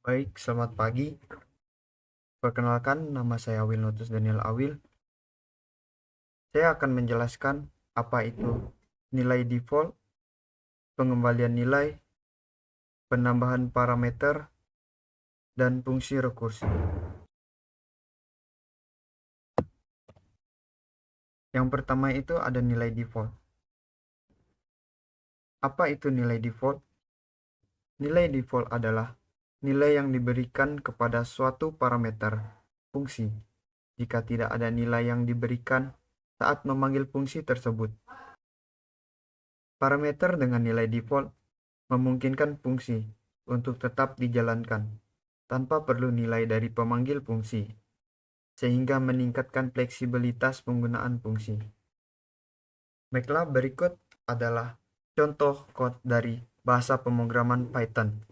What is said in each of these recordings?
Baik, selamat pagi. Perkenalkan, nama saya Wilnotus Daniel Awil. Saya akan menjelaskan apa itu nilai default, pengembalian nilai, penambahan parameter, dan fungsi rekursi. Yang pertama itu ada nilai default. Apa itu nilai default? Nilai default adalah nilai yang diberikan kepada suatu parameter fungsi jika tidak ada nilai yang diberikan saat memanggil fungsi tersebut. Parameter dengan nilai default memungkinkan fungsi untuk tetap dijalankan tanpa perlu nilai dari pemanggil fungsi, sehingga meningkatkan fleksibilitas penggunaan fungsi. Baiklah, berikut adalah contoh kode dari bahasa pemrograman Python.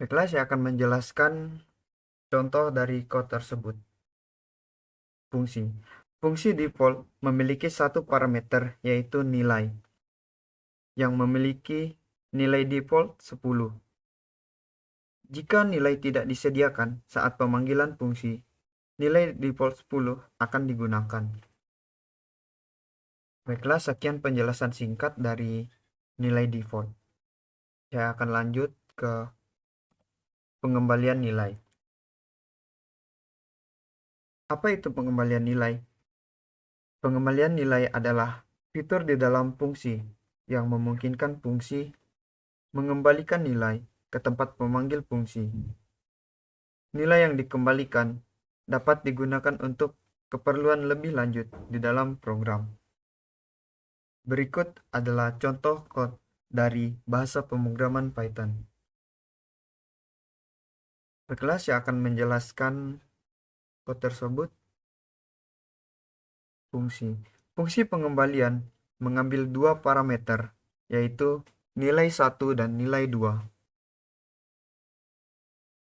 Baiklah, saya akan menjelaskan contoh dari kode tersebut. Fungsi. Fungsi default memiliki satu parameter, yaitu nilai, yang memiliki nilai default 10. Jika nilai tidak disediakan saat pemanggilan fungsi, nilai default 10 akan digunakan. Baiklah, sekian penjelasan singkat dari nilai default. Saya akan lanjut ke pengembalian nilai. Apa itu pengembalian nilai? Pengembalian nilai adalah fitur di dalam fungsi yang memungkinkan fungsi mengembalikan nilai ke tempat pemanggil fungsi. Nilai yang dikembalikan dapat digunakan untuk keperluan lebih lanjut di dalam program. Berikut adalah contoh kode dari bahasa pemrograman Python. Baiklah, saya akan menjelaskan kode tersebut. Fungsi. Fungsi pengembalian mengambil dua parameter, yaitu nilai 1 dan nilai 2.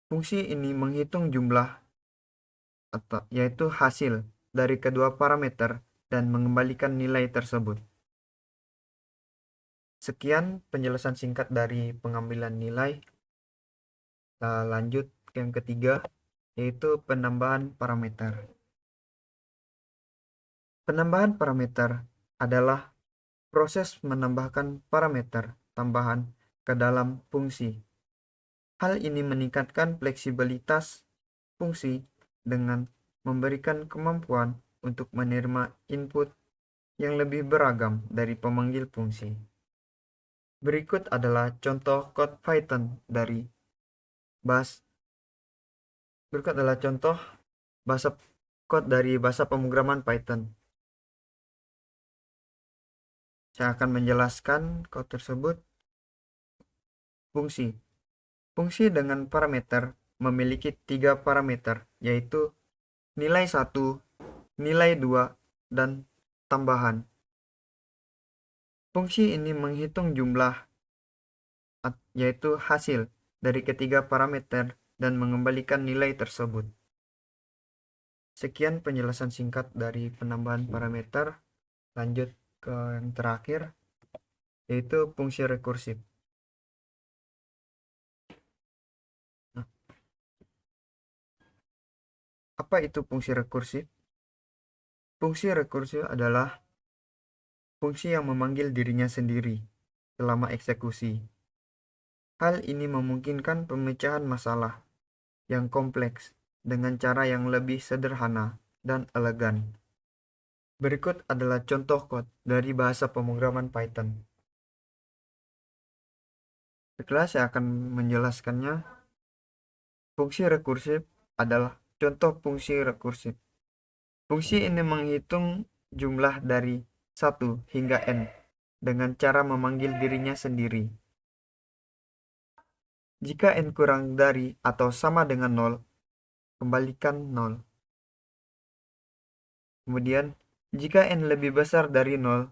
Fungsi ini menghitung jumlah yaitu hasil dari kedua parameter dan mengembalikan nilai tersebut. Sekian penjelasan singkat dari pengambilan nilai. Kita lanjut ke yang ketiga, yaitu penambahan parameter. Penambahan parameter adalah proses menambahkan parameter tambahan ke dalam fungsi. Hal ini meningkatkan fleksibilitas fungsi dengan memberikan kemampuan untuk menerima input yang lebih beragam dari pemanggil fungsi. Berikut adalah contoh kode Python dari bahasa pemrograman Python. Saya akan menjelaskan kode tersebut. Fungsi. Fungsi dengan parameter memiliki 3 parameter, yaitu nilai 1, nilai 2, dan tambahan. Fungsi ini menghitung jumlah, yaitu hasil dari ketiga parameter dan mengembalikan nilai tersebut. Sekian penjelasan singkat dari penambahan parameter. Lanjut ke yang terakhir, yaitu fungsi rekursif. Nah, apa itu fungsi rekursif? Fungsi rekursif adalah fungsi yang memanggil dirinya sendiri selama eksekusi. Hal ini memungkinkan pemecahan masalah yang kompleks dengan cara yang lebih sederhana dan elegan. Berikut adalah contoh kode dari bahasa pemrograman Python. Baiklah, saya akan menjelaskannya. Fungsi rekursif adalah contoh fungsi rekursif. Fungsi ini menghitung jumlah dari 1 hingga n dengan cara memanggil dirinya sendiri. Jika n kurang dari atau sama dengan 0, kembalikan 0. Kemudian, jika n lebih besar dari 0,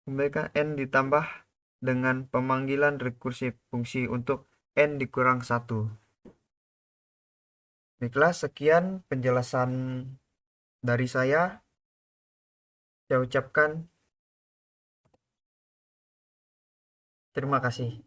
kembalikan n ditambah dengan pemanggilan rekursif fungsi untuk n dikurang 1. Baiklah, sekian penjelasan dari saya. Saya ucapkan terima kasih.